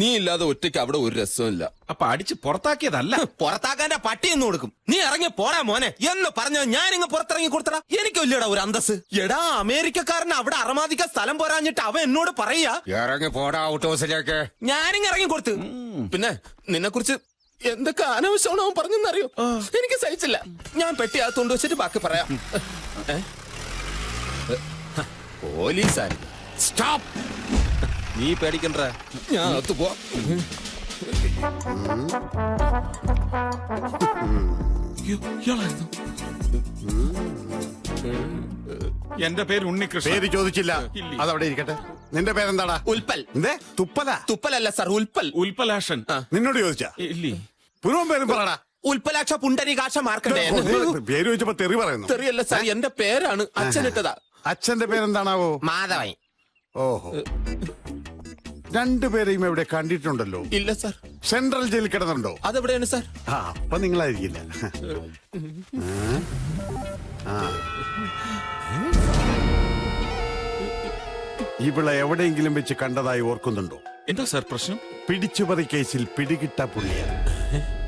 നീ ഇല്ലാതെ ഒറ്റയ്ക്ക് അവിടെ ഒരു രസമില്ല. അപ്പൊ അടിച്ച് പുറത്താക്കിയതല്ല, പുറത്താക്കാന്റെ പട്ടി എന്ന് കൊടുക്കും. നീ ഇറങ്ങി പോടാ മോനെ എന്ന് പറഞ്ഞാൽ ഞാൻ ഇങ്ങ് പുറത്തിറങ്ങി കൊടുത്തടാ. എനിക്കൊല്ലടാ ഒരു അന്തസ്. എടാ അമേരിക്കക്കാരന് അവിടെ അറമാദിക്കാൻ സ്ഥലം പോരാഞ്ഞിട്ട് അവൻ എന്നോട് പറയാ ഇറങ്ങി പോടാ ഔട്ട് ഹൗസിലേക്ക്. ഞാനിങ്ങ് ഇറങ്ങി കൊടുത്ത്. പിന്നെ നിന്നെ കുറിച്ച് എന്തൊക്കെ അനാവശ്യമാണോ അവൻ പറഞ്ഞെന്നറിയോ? എനിക്ക് സഹിച്ചില്ല. ഞാൻ പെട്ടി അകത്തോണ്ട് വെച്ചിട്ട് ബാക്കി പറയാം. പോലീസായി. സ്റ്റോപ്പ്. നീ പേടിക്കണ്ട, ഞാൻ അകത്ത് പോവാം. എന്റെ പേര് ഉണ്ണികൃഷ്ണൻ. പേര് ചോദിച്ചില്ല, അതവിടെ ഇരിക്കട്ടെ. നിന്റെ പേരെന്താടാ? ഉൽപ്പൽ. എന്തേ? തുപ്പല? തുപ്പലല്ല സാർ, ഉൽപ്പൽ. ഉൽപ്പലാക്ഷൻ. നിന്നോട് ചോദിച്ചാ? ഇല്ലേ. പുനവും പേരും പറടാ. ഉൽപ്പലാക്ഷ പുണ്ടരീകാക്ഷ മാർക്കണ്ടേ. പേര് ചോദിച്ചപ്പോ തെറി പറയുന്നു. തെറിയല്ല സാർ, എന്റെ പേരാണ്. അച്ഛനിട്ടതാ. അച്ഛന്റെ പേരെന്താണാവോ? മാധവൻ. ഓഹോ, രണ്ടുപേരെയും എവിടെ കണ്ടിട്ടുണ്ടല്ലോ? ഇല്ല സാർ. സെൻട്രൽ ജയിലിൽ കിടന്നുണ്ടോ? അതെവിടെയാണ് സാർ? അപ്പൊ നിങ്ങളായിരിക്കില്ല. ഇവിടെ എവിടെയെങ്കിലും വെച്ച് കണ്ടതായി ഓർക്കുന്നുണ്ടോ? എന്താ സാർ പ്രശ്നം? പിടിച്ചുപറി കേസിൽ പിടികിട്ട പുള്ളിയ.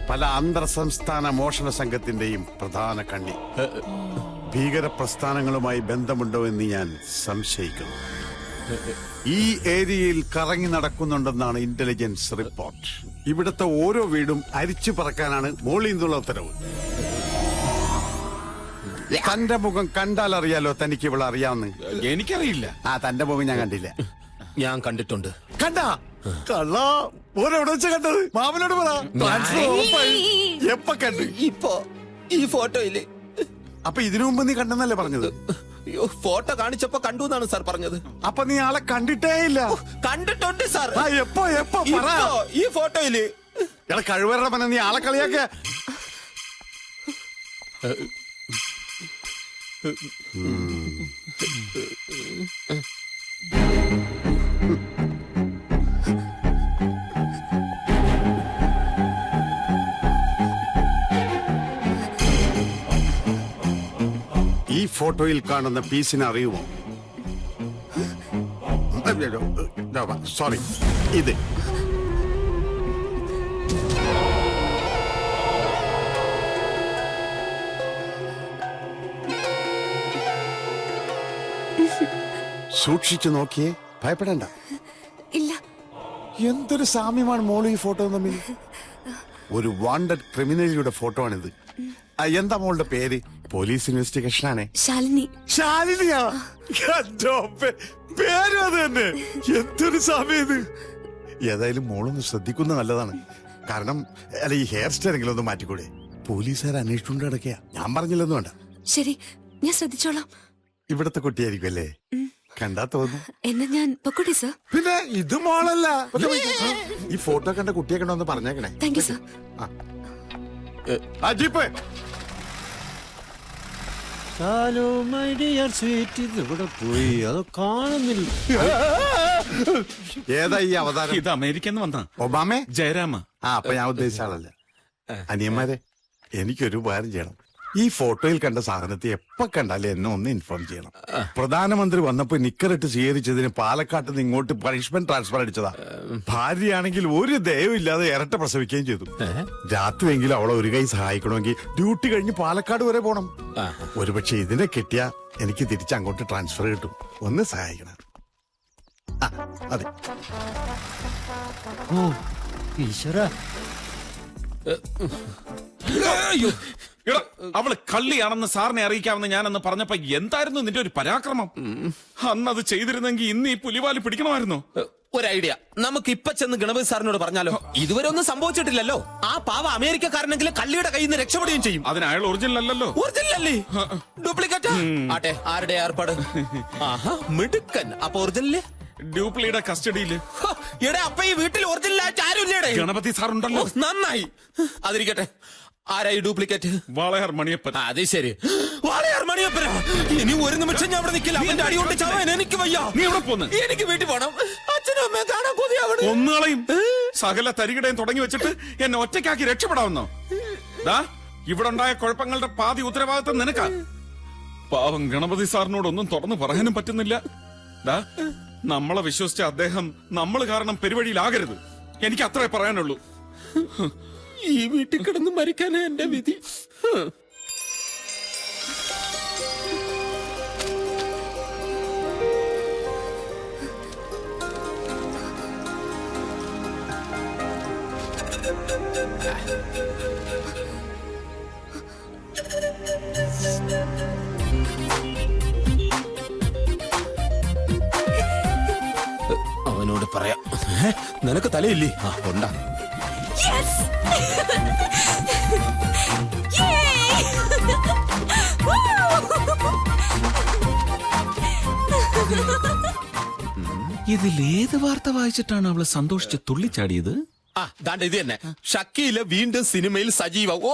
പല അന്തർ സംസ്ഥാന മോഷണ സംഘത്തിന്റെയും പ്രധാന കണ്ണി. ഭീകര പ്രസ്ഥാനങ്ങളുമായി ബന്ധമുണ്ടോ എന്ന് ഞാൻ സംശയിക്കുന്നു. ഈ ഏരിയയിൽ കറങ്ങി നടക്കുന്നുണ്ടെന്നാണ് ഇന്റലിജൻസ് റിപ്പോർട്ട്. ഇവിടുത്തെ ഓരോ വീടും അരിച്ചു പറക്കാനാണ് മോളിൽ നിന്നുള്ള ഉത്തരവ്. തന്റെ മുഖം കണ്ടാൽ അറിയാലോ തനിക്ക് ഇവിടെ അറിയാവുന്ന. എനിക്കറിയില്ല. തന്റെ മുഖം ഞാൻ കണ്ടില്ല. ഞാൻ കണ്ടിട്ടുണ്ട്. കണ്ടാ? കള്ളാ. ഓരെവിടെ വെച്ച കണ്ടത്? മാമനോട് പറ. എപ്പ കണ്ട്? ഇപ്പോ ഈ ഫോട്ടോയില്. അപ്പൊ ഇതിനു മുമ്പ് നീ കണ്ടെന്നല്ലേ പറഞ്ഞത്? അയ്യോ, ഫോട്ടോ കാണിച്ചപ്പോ കണ്ടു എന്നാണ് സാർ പറഞ്ഞത്. അപ്പൊ നീ ആളെ കണ്ടിട്ടേ ഇല്ല? കണ്ടിട്ടുണ്ട് സാർ. എപ്പോ എപ്പോ പറ. ഈ ഫോട്ടോയില്. ഇയാളെ കഴിവരുടെ മന നീ ആളെ കളിയാക്ക. ഈ ഫോട്ടോയിൽ കാണുന്ന പീസിനെ അറിയുമോ? സോറി, ഇത് സൂക്ഷിച്ചു നോക്കിയേ, ഭയപ്പെടണ്ട. ഇല്ല. എന്തൊരു സാമ്യമാണ് മോള് ഈ ഫോട്ടോ തമ്മിൽ. ഒരു വാണ്ടഡ് ക്രിമിനലിയുടെ ഫോട്ടോ ആണിത്. എന്താ മോളുടെ പേര്? പോലീസ് ഇൻവെസ്റ്റിഗേഷൻ ആണ്. ശാലിനി. ശാലിനിയാ? പേരും അത് തന്നെ. എന്തൊരു സാമ്യം ഇത്. ഏതായാലും മോളൊന്ന് ശ്രദ്ധിക്കുന്നത് നല്ലതാണ്. കാരണം അല്ല, ഈ ഹെയർ സ്റ്റൈലെങ്കിലും ഒന്ന് മാറ്റിക്കൂടെ? പോലീസുകാർ അന്വേഷിച്ചുകൊണ്ട് കിടക്കുക. ഞാൻ പറഞ്ഞില്ലെന്ന് വേണ്ട. ശരി, ഞാൻ ശ്രദ്ധിച്ചോളാം. ഇവിടത്തെ കുട്ടിയായിരിക്കും അല്ലേ? കണ്ടാ തോന്നുന്നു. എന്നാ ഞാൻ പൊക്കോട്ടെ സർ. പിന്നെ ഇത് മോളല്ല. ഈ ഫോട്ടോ കണ്ട കുട്ടിയെ കണ്ടോന്ന് പറഞ്ഞേക്കണേ. Thank you sir. ജീപ്പ് പോയി, അത് കാണുന്നില്ല. ഏതാ ഈ അവതാരം? ഇത് അമേരിക്കന്ന് വന്ന ഒബാമേ? ജയരാമ. അപ്പൊ ഞാൻ ഉദ്ദേശിച്ച ആളല്ല. അനിയന്മാരെ, എനിക്കൊരു ഉപകാരം ചെയ്യണം. ഈ ഫോട്ടോയിൽ കണ്ട സാധനത്തെ എപ്പോ കണ്ടാലും എന്നെ ഒന്ന് ഇൻഫോം ചെയ്യണം. പ്രധാനമന്ത്രി വന്നപ്പോ നിക്കറിട്ട് സ്വീകരിച്ചതിന് പാലക്കാട്ട് നിന്ന് ഇങ്ങോട്ട് പണിഷ്മെന്റ് ട്രാൻസ്ഫർ അടിച്ചതാ. ഭാര്യയാണെങ്കിൽ ഒരു ദയവില്ലാതെ ഇരട്ട പ്രസവിക്കുകയും ചെയ്തു. രാത്രിയെങ്കിലും അവളെ ഒരു കൈ സഹായിക്കണമെങ്കിൽ ഡ്യൂട്ടി കഴിഞ്ഞ് പാലക്കാട് വരെ പോണം. ഒരുപക്ഷെ ഇതിനെ കിട്ടിയാ എനിക്ക് തിരിച്ച് അങ്ങോട്ട് ട്രാൻസ്ഫർ കിട്ടും. ഒന്ന് സഹായിക്കണം. അതെ. ഓ ഈശ്വര, അവള് കള്ളിയാണെന്ന് സാറിനെ അറിയിക്കാമെന്ന് ഞാനെന്ന് പറഞ്ഞപ്പോ എന്തായിരുന്നു നിന്റെ ഒരു പരാക്രമം? അന്നത് ചെയ്തിരുന്നെങ്കിൽ ഇന്ന് ഈ പുലിവാലി പിടിക്കണമായിരുന്നു. ഒരു ഐഡിയ, നമുക്ക് ഇപ്പൊ ചെന്ന് ഗണപതി സാറിനോട് പറഞ്ഞാലോ? ഇതുവരെ ഒന്നും സംഭവിച്ചിട്ടില്ലല്ലോ. ആ പാവ അമേരിക്കക്കാരനെങ്കിലും കള്ളിയുടെ കയ്യിൽ നിന്ന് രക്ഷപ്പെടുകയും ചെയ്യും. അതിന് അയാൾ ഒറിജിനൽ അല്ലല്ലോ. ഒറിജിനൽ അല്ലേ? ഡ്യൂപ്ലിക്കേറ്റ് ആട്ടെ. ആരുടെ ഏർപ്പാട്? ആഹാ, മിടുക്കൻ. അപ്പൊ ഒറിജിനല് ഡ്യൂപ്ലിയുടെ കസ്റ്റഡിയില്. എടാ, അപ്പൊ ഈ വീട്ടിൽ ഒറിജിനലായിട്ട് ആരും ഇല്ലേടെ? ഗണപതി സാർ ഉണ്ടല്ലോ. നന്നായി. അതിരിക്കട്ടെ, ആരായി ഡ്യൂപ്ലിക്കേറ്റ്? വാളയാർ മണിയപ്പൻ. അത് ശരി, വാളയാർ മണിയപ്പനാ. ഇനി ഒരു നിമിഷം ഞാൻ അവിടെ നിൽക്കില്ല. അവന്റെ അടി കൊണ്ട് ചാവാൻ എനിക്ക് വയ്യ. നീ എവിടെ പോന്ന്? എനിക്ക് വീട്ടിൽ പോണം. അച്ഛനും അമ്മയെ കാണാൻ കൊതിയാവണം. ഒന്നുകളെയും സകല തരികിടയും തുടങ്ങി വെച്ചിട്ട് എന്നെ ഒറ്റയ്ക്കാക്കി രക്ഷപ്പെടാവുന്നോ? ഇവിടെ ഉണ്ടായ കുഴപ്പങ്ങളുടെ പാതി ഉത്തരവാദിത്വം നിനക്കാ. പാവം ഗണപതി സാറിനോടൊന്നും തുറന്നു പറയാനും പറ്റുന്നില്ല. നമ്മളെ വിശ്വസിച്ച അദ്ദേഹം നമ്മൾ കാരണം പെരുവഴിയിലാകരുത്. എനിക്ക് അത്രേ പറയാനുള്ളൂ. ഈ വീട്ടിൽ കിടന്ന് മരിക്കാനേ എന്റെ വിധി. അവനോട് പറയാം. നിനക്ക് തലയില്ലേ? ആ ഉണ്ടാ. ഇതിലേത് വാർത്ത വായിച്ചിട്ടാണ് അവള് സന്തോഷിച്ച് തുള്ളിച്ചാടിയത്? ആ ദാണ്ട് ഇത് തന്നെ. ഷക്കീല വീണ്ടും സിനിമയിൽ സജീവ. ഓ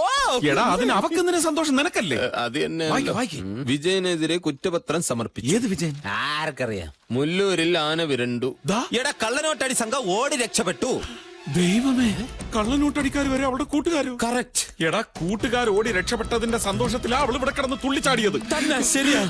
എടാ, അതിന് അവക്കെന്തിനാ സന്തോഷം? നിനക്കല്ലേ? അത് തന്നെ. വായിക്ക്. വിജയനെതിരെ കുറ്റപത്രം സമർപ്പിച്ചു. ഏത് വിജയൻ? ആർക്കറിയാം. മുല്ലൂരിൽ ആന വിരണ്ടു. എടാ, കള്ളനോട്ടടി സംഘം ഓടി രക്ഷപ്പെട്ടു. ദൈവമേ, കള്ളനോട്ടടിക്കാർ വരെ അവളുടെ കൂട്ടുകാരോ? കറക്റ്റ്. എടാ, കൂട്ടുകാർ ഓടി രക്ഷപ്പെട്ടതിന്റെ സന്തോഷത്തിലാ അവൾ ഇവിടെ കിടന്ന് തുള്ളിച്ചാടിയത്. തന്നെ ശരിയാ.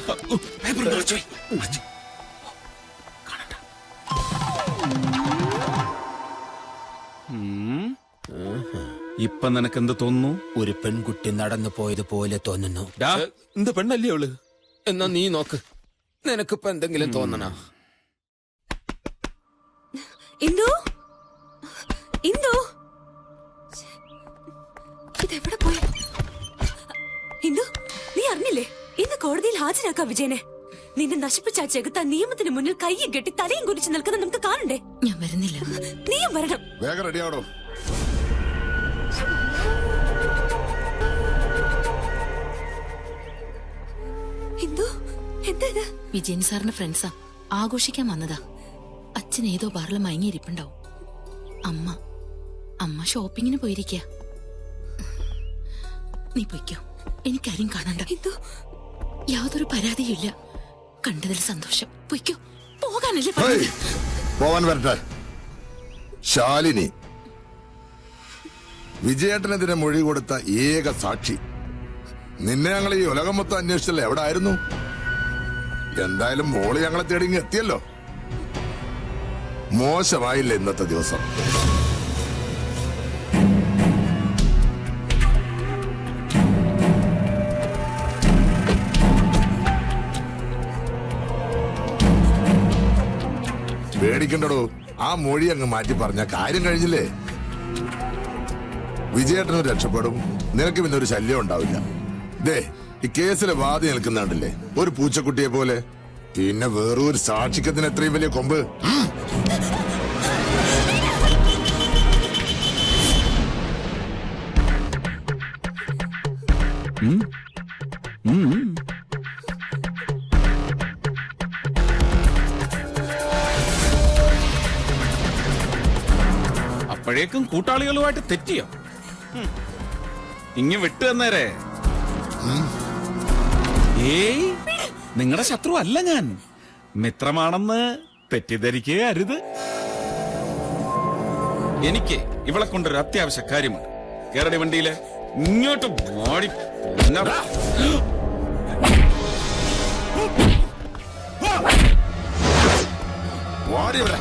ഇപ്പൊ നിനക്കെന്ത് തോന്നുന്നു? ഒരു പെൺകുട്ടി നടന്നു പോയതുപോലെ തോന്നുന്നു. എന്ത് പെണ്ണല്ലേ അവള്? എന്നാ നീ നോക്ക്, നിനക്കിപ്പോ എന്തെങ്കിലും തോന്നണ? ഇന്ദു, ഇന്ദു, ഇതെവിടെ പോയി? ഇന്ദു, നീ അറിഞ്ഞില്ലേ? ഇന്ന് കോടതിയിൽ ഹാജരാക്കാം വിജയനെ. നിന്നെ നശിപ്പിച്ച ചെകുത്ത നിയമത്തിന് മുന്നിൽ കൈയും കെട്ടി തലയും കുരിച്ച് നിൽക്കുന്നത് നമുക്ക് കാണണ്ടേ? ഞാൻ വരുന്നില്ല. നീയും വരണം. വേഗം റെഡിയാവടോ. ഇന്ദു, എന്താ ഇത്? വിജയൻ സാറിന്റെ ഫ്രണ്ട്സാ, ആഘോഷിക്കാൻ വന്നതാ. അച്ഛൻ ഏതോ ബാറിൽ മയങ്ങിയിരിപ്പുണ്ടാവും. അമ്മ ഷോപ്പിങ്ങിന് പോയിരിക്ക. നീ പൊയ്ക്കോ, എനിക്കാരും കാണണ്ട. ഇന്ദു, യാതൊരു പരാതിയില്ല. കണ്ടതിൽ സന്തോഷം. പൊയ്ക്കോ. പോകാനല്ലേ പോവാൻ വരട്ടെ. ശാലിനി വിജയേട്ടനെതിരെ മൊഴി കൊടുത്ത ഏക സാക്ഷി. നിന്നെ ഞങ്ങൾ ഈ ഉലകം മൊത്തം അന്വേഷിച്ചല്ലേ, എവിടെ ആയിരുന്നു? എന്തായാലും മോള് ഞങ്ങളെ തേടി ഇങ്ങ് എത്തിയല്ലോ. മോശമായില്ല ഇന്നത്തെ ദിവസം. പേടിക്കണ്ടടോ, ആ മൊഴി അങ്ങ് മാറ്റി പറഞ്ഞ കാര്യം കഴിഞ്ഞില്ലേ. വിജയേട്ടന് രക്ഷപ്പെടും, നിനക്ക് പിന്നെ ഒരു ശല്യം ഉണ്ടാവില്ല. ദേ, ഈ കേസിലെ വാദി നിൽക്കുന്നുണ്ടല്ലേ, ഒരു പൂച്ചക്കുട്ടിയെ പോലെ. പിന്നെ വേറൊരു സാക്ഷിക്കത്തിന് എത്രയും വലിയ കൊമ്പ്. അപ്പോഴേക്കും കൂട്ടാളികളുമായിട്ട് തെറ്റിയോ? ഇങ്ങ് വിട്ടു തന്നേരെ. ഏയ്, നിങ്ങളുടെ ശത്രു അല്ല ഞാൻ. മിത്രമാണെന്ന് തെറ്റിദ്ധരിക്കേ അരുത്. എനിക്ക് ഇവളെ കൊണ്ടൊരു അത്യാവശ്യ കാര്യമുണ്ട്. കേരള വണ്ടിയില് ഇങ്ങോട്ട് മാടി. വാടി ഇവിടെ.